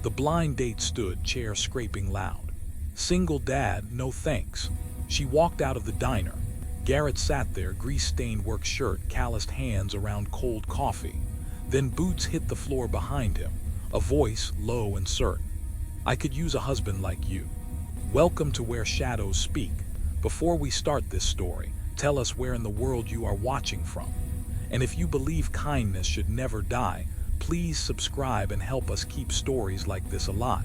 The blind date stood, chair scraping loud. Single dad, no thanks. She walked out of the diner. Garrett sat there, grease-stained work shirt, calloused hands around cold coffee. Then boots hit the floor behind him, a voice low and certain. I could use a husband like you. Welcome to Where Shadows Speak. Before we start this story, tell us where in the world you are watching from. And if you believe kindness should never die, please subscribe and help us keep stories like this alive.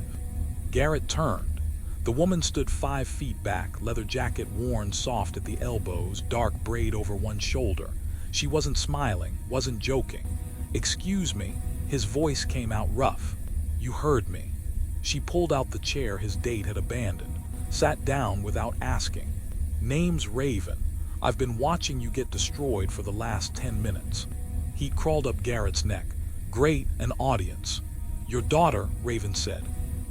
Garrett turned. The woman stood 5 feet back, leather jacket worn soft at the elbows, dark braid over one shoulder. She wasn't smiling, wasn't joking. Excuse me, his voice came out rough. You heard me. She pulled out the chair his date had abandoned, sat down without asking. Name's Raven. I've been watching you get destroyed for the last 10 minutes. He crawled up Garrett's neck. Great, an audience. Your daughter, Raven said.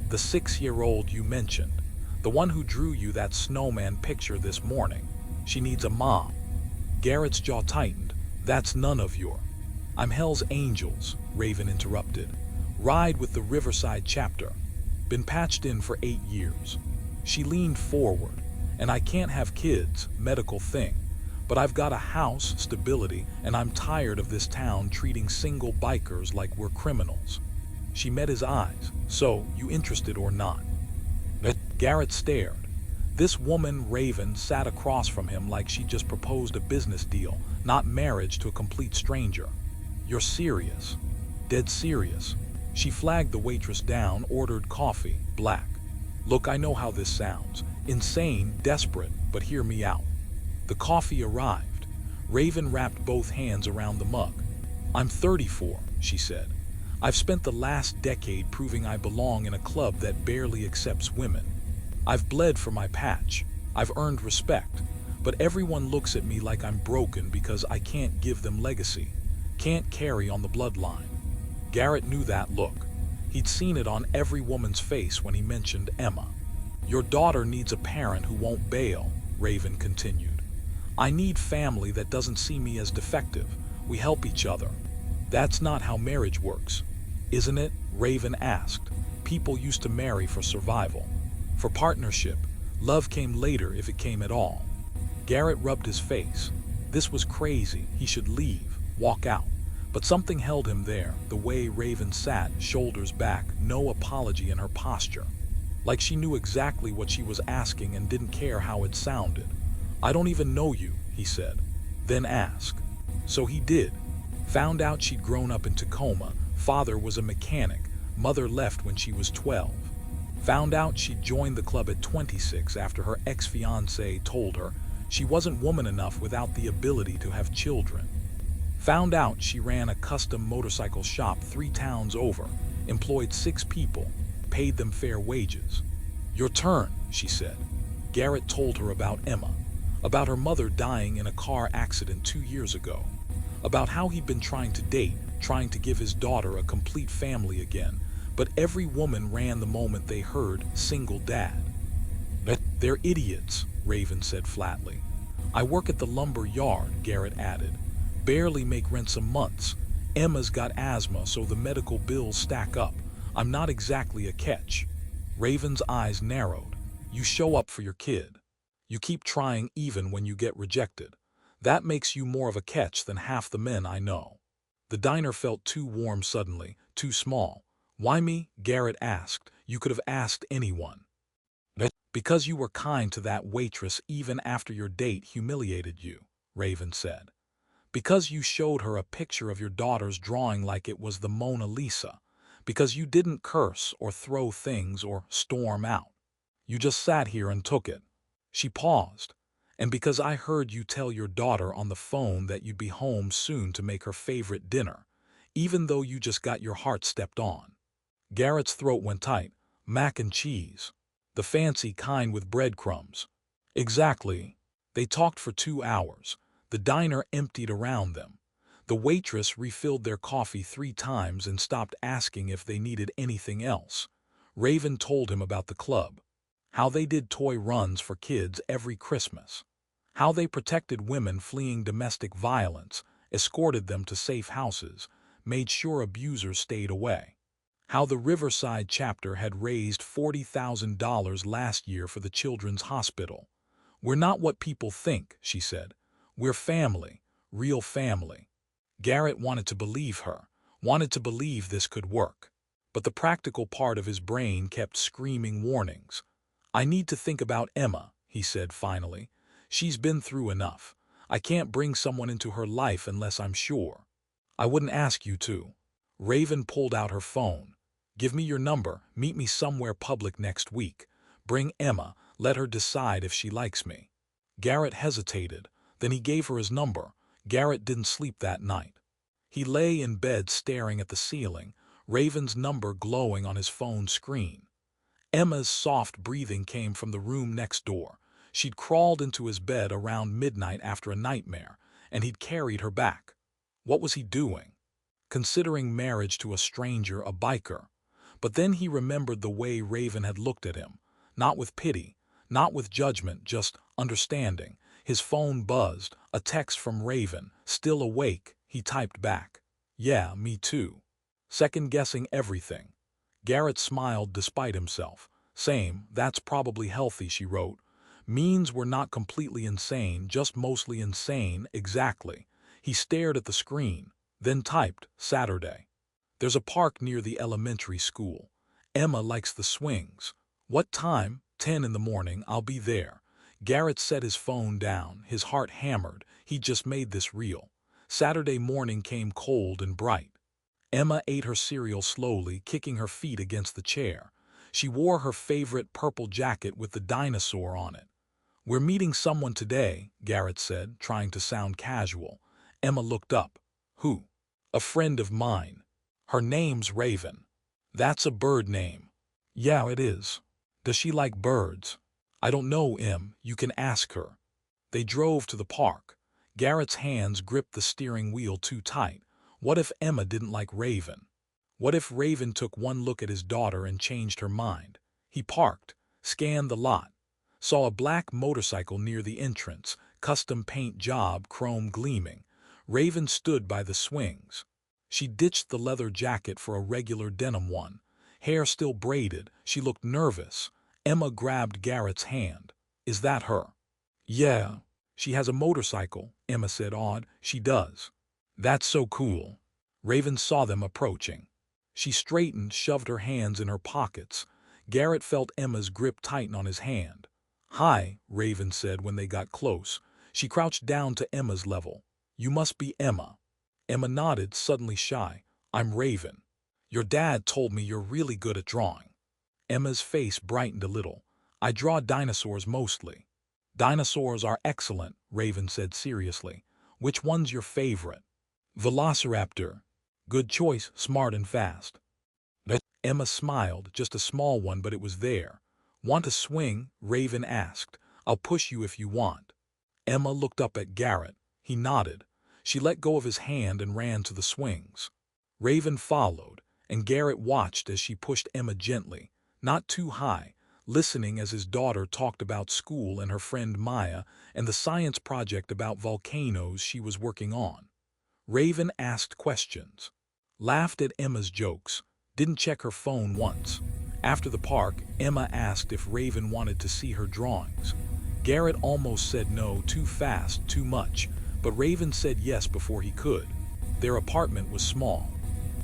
The 6-year-old you mentioned. The one who drew you that snowman picture this morning. She needs a mom. Garrett's jaw tightened. That's none of your. I'm Hell's Angels, Raven interrupted. Ride with the Riverside chapter. Been patched in for 8 years. She leaned forward. And I can't have kids, medical thing. But I've got a house, stability, and I'm tired of this town treating single bikers like we're criminals. She met his eyes. So, you interested or not? Garrett stared. This woman, Raven, sat across from him like she just proposed a business deal, not marriage to a complete stranger. You're serious. Dead serious. She flagged the waitress down, ordered coffee, black. Look, I know how this sounds. Insane, desperate, but hear me out. The coffee arrived. Raven wrapped both hands around the mug. I'm 34, she said. I've spent the last decade proving I belong in a club that barely accepts women. I've bled for my patch. I've earned respect. But everyone looks at me like I'm broken because I can't give them legacy. Can't carry on the bloodline. Garrett knew that look. He'd seen it on every woman's face when he mentioned Emma. Your daughter needs a parent who won't bail, Raven continued. I need family that doesn't see me as defective. We help each other. That's not how marriage works. Isn't it? Raven asked. People used to marry for survival. For partnership. Love came later if it came at all. Garrett rubbed his face. This was crazy. He should leave, walk out. But something held him there, the way Raven sat, shoulders back, no apology in her posture. Like she knew exactly what she was asking and didn't care how it sounded. I don't even know you, he said. Then asked. So he did. Found out she'd grown up in Tacoma, father was a mechanic, mother left when she was 12. Found out she'd joined the club at 26 after her ex-fiancé told her she wasn't woman enough without the ability to have children. Found out she ran a custom motorcycle shop 3 towns over, employed 6 people, paid them fair wages. Your turn, she said. Garrett told her about Emma, about her mother dying in a car accident 2 years ago, about how he'd been trying to date, trying to give his daughter a complete family again, but every woman ran the moment they heard single dad. They're idiots, Raven said flatly. I work at the lumber yard, Garrett added. Barely make rent some months. Emma's got asthma, so the medical bills stack up. I'm not exactly a catch. Raven's eyes narrowed. You show up for your kid. You keep trying even when you get rejected. That makes you more of a catch than half the men I know. The diner felt too warm suddenly, too small. Why me? Garrett asked. You could have asked anyone. Because you were kind to that waitress even after your date humiliated you, Raven said. Because you showed her a picture of your daughter's drawing like it was the Mona Lisa. Because you didn't curse or throw things or storm out. You just sat here and took it. She paused. And because I heard you tell your daughter on the phone that you'd be home soon to make her favorite dinner, even though you just got your heart stepped on. Garrett's throat went tight. Mac and cheese. The fancy kind with breadcrumbs. Exactly. They talked for 2 hours. The diner emptied around them. The waitress refilled their coffee 3 times and stopped asking if they needed anything else. Raven told him about the club. How they did toy runs for kids every Christmas. How they protected women fleeing domestic violence, escorted them to safe houses, made sure abusers stayed away. How the Riverside chapter had raised $40,000 last year for the children's hospital. "We're not what people think," she said. "We're family, real family." Garrett wanted to believe her, wanted to believe this could work. But the practical part of his brain kept screaming warnings. "I need to think about Emma," he said finally. "She's been through enough. I can't bring someone into her life unless I'm sure." "I wouldn't ask you to." Raven pulled out her phone. "Give me your number, meet me somewhere public next week. Bring Emma, let her decide if she likes me." Garrett hesitated, then he gave her his number. Garrett didn't sleep that night. He lay in bed staring at the ceiling, Raven's number glowing on his phone screen. Emma's soft breathing came from the room next door. She'd crawled into his bed around midnight after a nightmare, and he'd carried her back. What was he doing? Considering marriage to a stranger, a biker. But then he remembered the way Raven had looked at him. Not with pity, not with judgment, just understanding. His phone buzzed, a text from Raven. Still awake, he typed back. "Yeah, me too." Second-guessing everything. Garrett smiled despite himself. "Same, that's probably healthy," she wrote. "Means we're not completely insane, just mostly insane, exactly." He stared at the screen, then typed, "Saturday. There's a park near the elementary school. Emma likes the swings. What time? 10 in the morning, I'll be there." Garrett set his phone down, his heart hammered. He'd just made this real. Saturday morning came cold and bright. Emma ate her cereal slowly, kicking her feet against the chair. She wore her favorite purple jacket with the dinosaur on it. "We're meeting someone today," Garrett said, trying to sound casual. Emma looked up. "Who?" "A friend of mine. Her name's Raven." "That's a bird name." "Yeah, it is." "Does she like birds?" "I don't know, Em. You can ask her." They drove to the park. Garrett's hands gripped the steering wheel too tight. What if Emma didn't like Raven? What if Raven took one look at his daughter and changed her mind? He parked, scanned the lot, saw a black motorcycle near the entrance, custom paint job, chrome gleaming. Raven stood by the swings. She ditched the leather jacket for a regular denim one. Hair still braided, she looked nervous. Emma grabbed Garrett's hand. "Is that her?" "Yeah. She has a motorcycle," Emma said, awed. "She does." "That's so cool." Raven saw them approaching. She straightened, shoved her hands in her pockets. Garrett felt Emma's grip tighten on his hand. "Hi," Raven said when they got close. She crouched down to Emma's level. "You must be Emma." Emma nodded, suddenly shy. "I'm Raven. Your dad told me you're really good at drawing." Emma's face brightened a little. "I draw dinosaurs mostly." "Dinosaurs are excellent," Raven said seriously. "Which one's your favorite?" "Velociraptor." "Good choice, smart and fast." Emma smiled, just a small one, but it was there. "Want a swing?" Raven asked. "I'll push you if you want." Emma looked up at Garrett. He nodded. She let go of his hand and ran to the swings. Raven followed, and Garrett watched as she pushed Emma gently, not too high, listening as his daughter talked about school and her friend Maya and the science project about volcanoes she was working on. Raven asked questions, laughed at Emma's jokes, didn't check her phone once. After the park, Emma asked if Raven wanted to see her drawings. Garrett almost said no, too fast, too much, but Raven said yes before he could. Their apartment was small.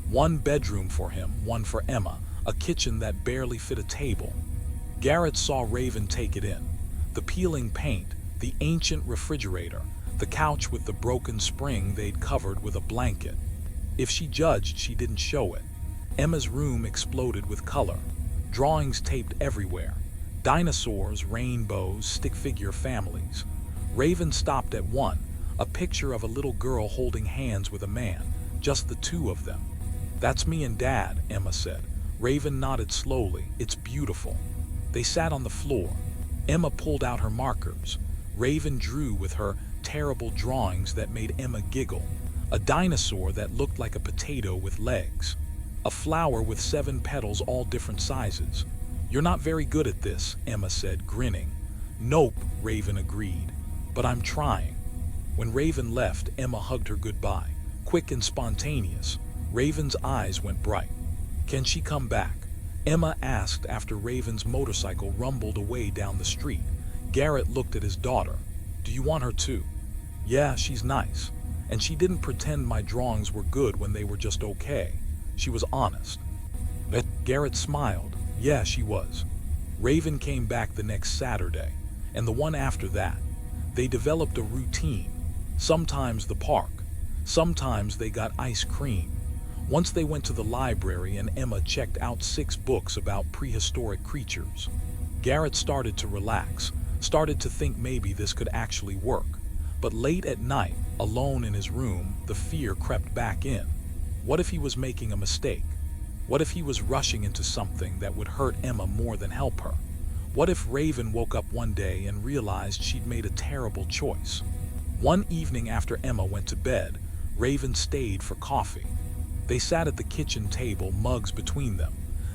One bedroom for him, one for Emma, a kitchen that barely fit a table. Garrett saw Raven take it in. The peeling paint, the ancient refrigerator, the couch with the broken spring they'd covered with a blanket. If she judged, she didn't show it. Emma's room exploded with color. Drawings taped everywhere. Dinosaurs, rainbows, stick-figure families. Raven stopped at one, a picture of a little girl holding hands with a man, just the two of them. "That's me and Dad," Emma said. Raven nodded slowly. "It's beautiful." They sat on the floor. Emma pulled out her markers. Raven drew with her terrible drawings that made Emma giggle. A dinosaur that looked like a potato with legs. A flower with 7 petals, all different sizes. "You're not very good at this," Emma said, grinning. "Nope," Raven agreed. "But I'm trying." When Raven left, Emma hugged her goodbye. Quick and spontaneous. Raven's eyes went bright. Can she come back? Emma asked after Raven's motorcycle rumbled away down the street. Garrett looked at his daughter. Do you want her to? Yeah, she's nice. And she didn't pretend my drawings were good when they were just okay. She was honest. Garrett smiled. Yeah, she was. Raven came back the next Saturday, and the one after that. They developed a routine. Sometimes the park. Sometimes they got ice cream. Once they went to the library and Emma checked out 6 books about prehistoric creatures. Garrett started to relax, started to think maybe this could actually work. But late at night, alone in his room, the fear crept back in. What if he was making a mistake? What if he was rushing into something that would hurt Emma more than help her? What if Raven woke up one day and realized she'd made a terrible choice? One evening after Emma went to bed, Raven stayed for coffee. They sat at the kitchen table, mugs between them.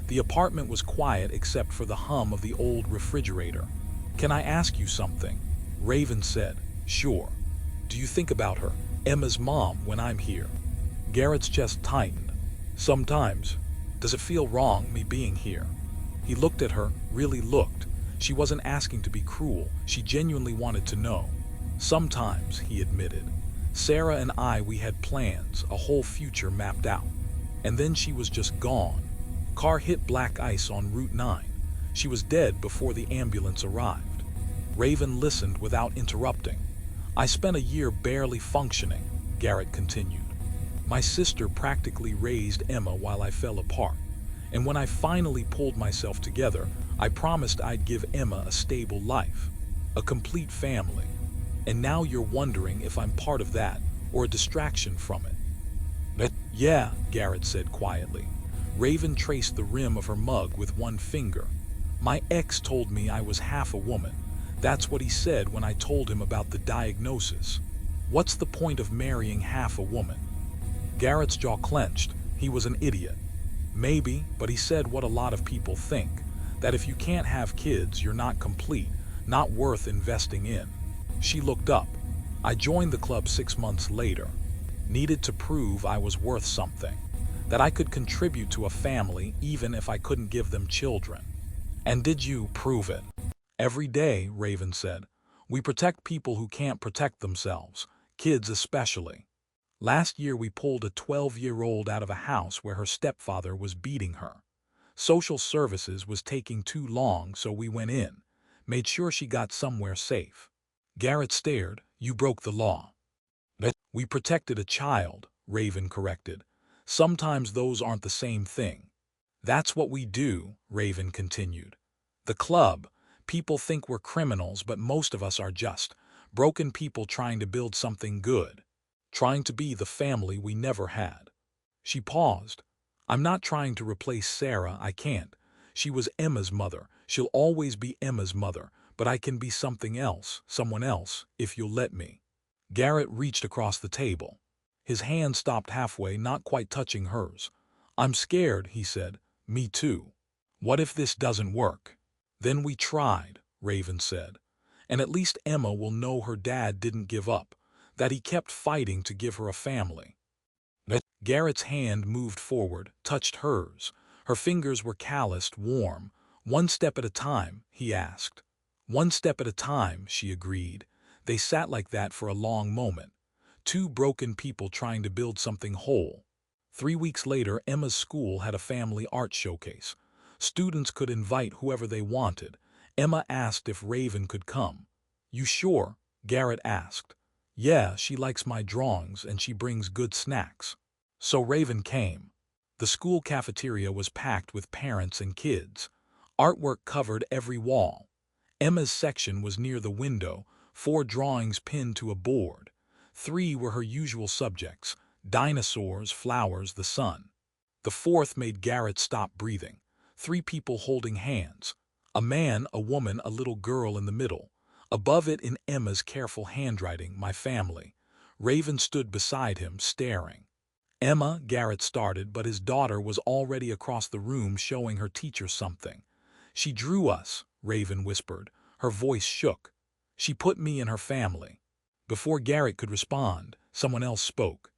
The apartment was quiet except for the hum of the old refrigerator. Can I ask you something? Raven said. Sure. Do you think about her, Emma's mom, when I'm here? Garrett's chest tightened. Sometimes. Does it feel wrong, me being here? He looked at her, really looked. She wasn't asking to be cruel, she genuinely wanted to know. Sometimes, he admitted. Sarah and I, we had plans, a whole future mapped out. And then she was just gone. Car hit black ice on Route 9. She was dead before the ambulance arrived. Raven listened without interrupting. I spent a year barely functioning, Garrett continued. My sister practically raised Emma while I fell apart. And when I finally pulled myself together, I promised I'd give Emma a stable life, a complete family. And now you're wondering if I'm part of that, or a distraction from it. Yeah, Garrett said quietly. Raven traced the rim of her mug with one finger. My ex told me I was half a woman. That's what he said when I told him about the diagnosis. What's the point of marrying half a woman? Garrett's jaw clenched. He was an idiot. Maybe, but he said what a lot of people think, that if you can't have kids, you're not complete, not worth investing in. She looked up. I joined the club 6 months later. Needed to prove I was worth something, that I could contribute to a family even if I couldn't give them children. And did you prove it? Every day, Raven said. We protect people who can't protect themselves, kids especially. Last year we pulled a 12-year-old out of a house where her stepfather was beating her. Social services was taking too long, so we went in, made sure she got somewhere safe. Garrett stared. You broke the law. We protected a child, Raven corrected. Sometimes those aren't the same thing. That's what we do, Raven continued. The club, people think we're criminals, but most of us are just broken people trying to build something good. Trying to be the family we never had. She paused. I'm not trying to replace Sarah, I can't. She was Emma's mother. She'll always be Emma's mother, but I can be something else, someone else, if you'll let me. Garrett reached across the table. His hand stopped halfway, not quite touching hers. I'm scared, he said. Me too. What if this doesn't work? Then we tried, Raven said. And at least Emma will know her dad didn't give up, that he kept fighting to give her a family. Garrett's hand moved forward, touched hers. Her fingers were calloused, warm. One step at a time, he asked. One step at a time, she agreed. They sat like that for a long moment. 2 broken people trying to build something whole. 3 weeks later, Emma's school had a family art showcase. Students could invite whoever they wanted. Emma asked if Raven could come. You sure? Garrett asked. Yeah, she likes my drawings and she brings good snacks. So Raven came. The school cafeteria was packed with parents and kids. Artwork covered every wall. Emma's section was near the window, 4 drawings pinned to a board. 3 were her usual subjects: dinosaurs, flowers, the sun. The 4th made Garrett stop breathing. 3 people holding hands. A man, a woman, a little girl in the middle. Above it in Emma's careful handwriting, my family. Raven stood beside him, staring. Emma, Garrett started, but his daughter was already across the room showing her teacher something. She drew us, Raven whispered. Her voice shook. She put me in her family. Before Garrett could respond, someone else spoke.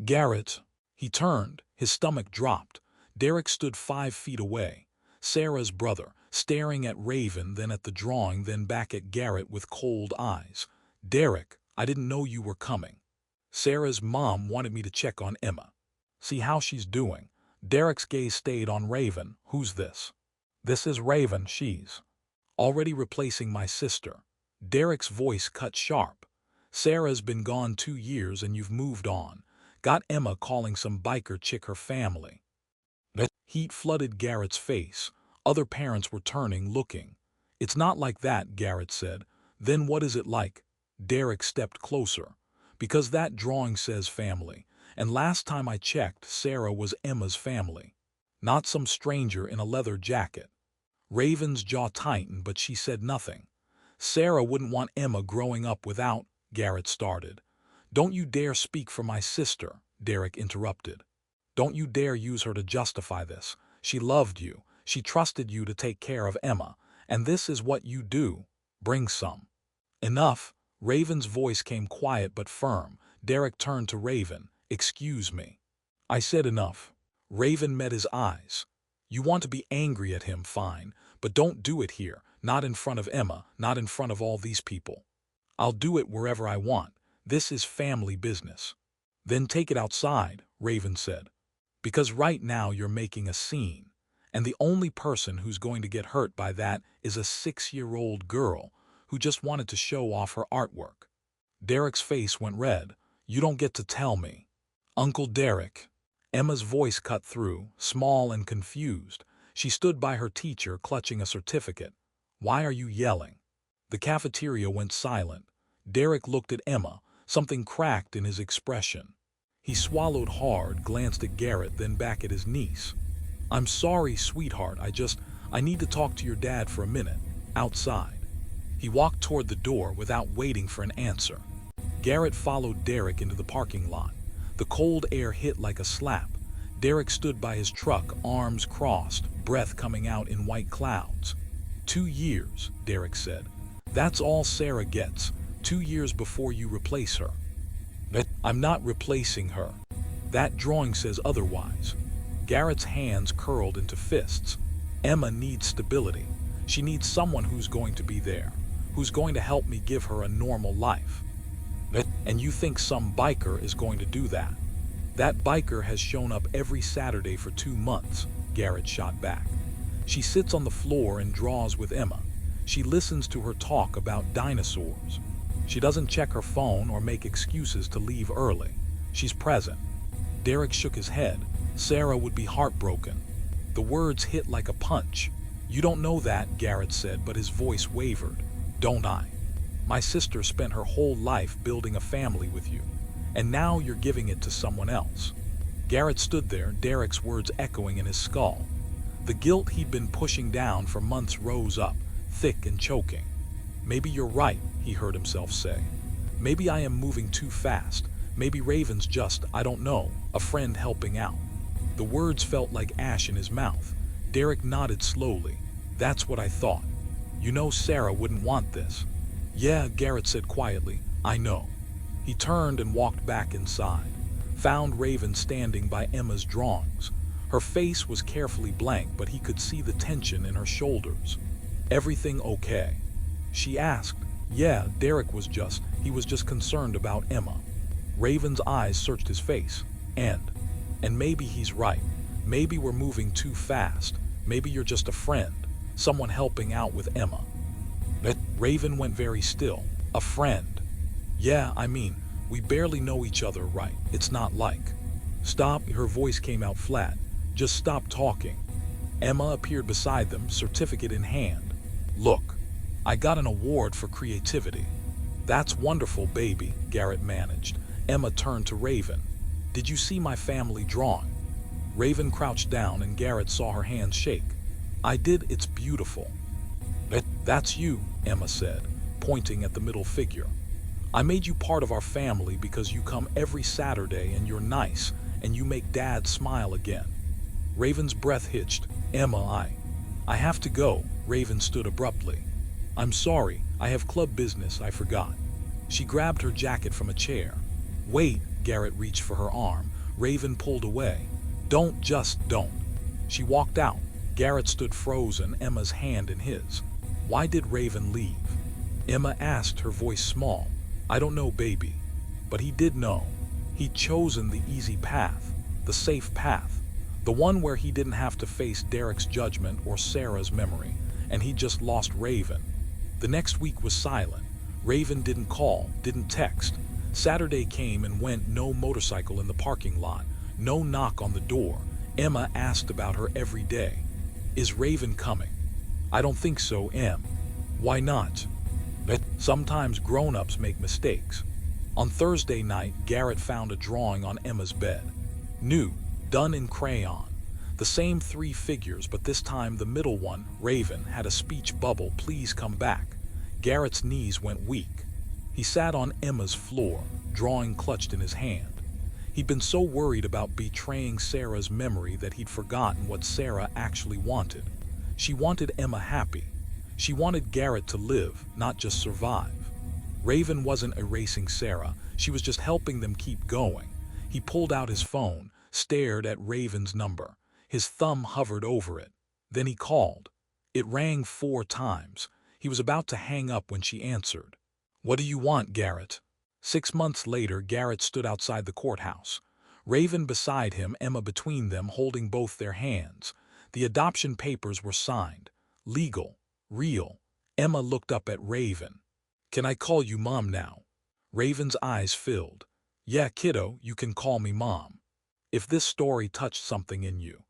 Garrett. He turned, his stomach dropped. Derek stood 5 feet away. Sarah's brother, staring at Raven, then at the drawing, then back at Garrett with cold eyes. Derek, I didn't know you were coming. Sarah's mom wanted me to check on Emma. See how she's doing. Derek's gaze stayed on Raven. Who's this? This is Raven, she's already replacing my sister. Derek's voice cut sharp. Sarah's been gone 2 years and you've moved on. Got Emma calling some biker chick her family. The heat flooded Garrett's face. Other parents were turning, looking. It's not like that, Garrett said. Then what is it like? Derek stepped closer. Because that drawing says family. And last time I checked, Sarah was Emma's family. Not some stranger in a leather jacket. Raven's jaw tightened, but she said nothing. Sarah wouldn't want Emma growing up without, Garrett started. Don't you dare speak for my sister, Derek interrupted. Don't you dare use her to justify this. She loved you. She trusted you to take care of Emma. And this is what you do. Bring some. Enough. Raven's voice came quiet but firm. Derek turned to Raven. Excuse me. I said enough. Raven met his eyes. You want to be angry at him, fine, but don't do it here, not in front of Emma, not in front of all these people. I'll do it wherever I want. This is family business. Then take it outside, Raven said. Because right now you're making a scene, and the only person who's going to get hurt by that is a 6-year-old girl who just wanted to show off her artwork. Derek's face went red. You don't get to tell me. Uncle Derek. Emma's voice cut through, small and confused. She stood by her teacher, clutching a certificate. Why are you yelling? The cafeteria went silent. Derek looked at Emma, something cracked in his expression. He swallowed hard, glanced at Garrett, then back at his niece. I'm sorry, sweetheart, I need to talk to your dad for a minute. Outside. He walked toward the door without waiting for an answer. Garrett followed Derek into the parking lot. The cold air hit like a slap. Derek stood by his truck, arms crossed, breath coming out in white clouds. 2 years, Derek said. That's all Sarah gets. 2 years before you replace her. I'm not replacing her. That drawing says otherwise. Garrett's hands curled into fists. Emma needs stability. She needs someone who's going to be there, who's going to help me give her a normal life. And you think some biker is going to do that? That biker has shown up every Saturday for 2 months, Garrett shot back. She sits on the floor and draws with Emma. She listens to her talk about dinosaurs. She doesn't check her phone or make excuses to leave early. She's present. Derek shook his head. Sarah would be heartbroken. The words hit like a punch. You don't know that, Garrett said, but his voice wavered. Don't I? My sister spent her whole life building a family with you, and now you're giving it to someone else. Garrett stood there, Derek's words echoing in his skull. The guilt he'd been pushing down for months rose up, thick and choking. Maybe you're right, he heard himself say. Maybe I am moving too fast. Maybe Raven's just, I don't know, a friend helping out. The words felt like ash in his mouth. Derek nodded slowly. That's what I thought. You know Sarah wouldn't want this. Yeah, Garrett said quietly, I know. He turned and walked back inside. Found Raven standing by Emma's drawings. Her face was carefully blank, but he could see the tension in her shoulders. Everything okay? She asked. Yeah, Derek was just concerned about Emma. Raven's eyes searched his face. And maybe he's right. Maybe we're moving too fast. Maybe you're just a friend, someone helping out with Emma. Raven went very still. A friend. Yeah, we barely know each other right. It's not like. Stop, her voice came out flat. Just stop talking. Emma appeared beside them, certificate in hand. Look, I got an award for creativity. That's wonderful, baby, Garrett managed. Emma turned to Raven. Did you see my family drawing? Raven crouched down and Garrett saw her hands shake. I did, it's beautiful. That's you, Emma said, pointing at the middle figure. I made you part of our family because you come every Saturday and you're nice and you make Dad smile again. Raven's breath hitched. Emma, I have to go. Raven stood abruptly. I'm sorry, I have club business, I forgot. She grabbed her jacket from a chair. Wait, Garrett reached for her arm. Raven pulled away. Don't, just don't. She walked out. Garrett stood frozen, Emma's hand in his. Why did Raven leave? Emma asked, her voice small. I don't know, baby. But he did know. He'd chosen the easy path, the safe path, the one where he didn't have to face Derek's judgment or Sarah's memory, and he just lost Raven. The next week was silent. Raven didn't call, didn't text. Saturday came and went, no motorcycle in the parking lot, no knock on the door. Emma asked about her every day. Is Raven coming? I don't think so, Em. Why not? But sometimes grown-ups make mistakes. On Thursday night, Garrett found a drawing on Emma's bed. New, done in crayon. The same 3 figures, but this time the middle one, Raven, had a speech bubble, please come back. Garrett's knees went weak. He sat on Emma's floor, drawing clutched in his hand. He'd been so worried about betraying Sarah's memory that he'd forgotten what Sarah actually wanted. She wanted Emma happy. She wanted Garrett to live, not just survive. Raven wasn't erasing Sarah, she was just helping them keep going. He pulled out his phone, stared at Raven's number. His thumb hovered over it. Then he called. It rang 4 times. He was about to hang up when she answered. What do you want, Garrett? 6 months later, Garrett stood outside the courthouse. Raven beside him, Emma between them, holding both their hands. The adoption papers were signed. Legal. Real. Emma looked up at Raven. Can I call you Mom now? Raven's eyes filled. Yeah, kiddo, you can call me Mom. If this story touched something in you,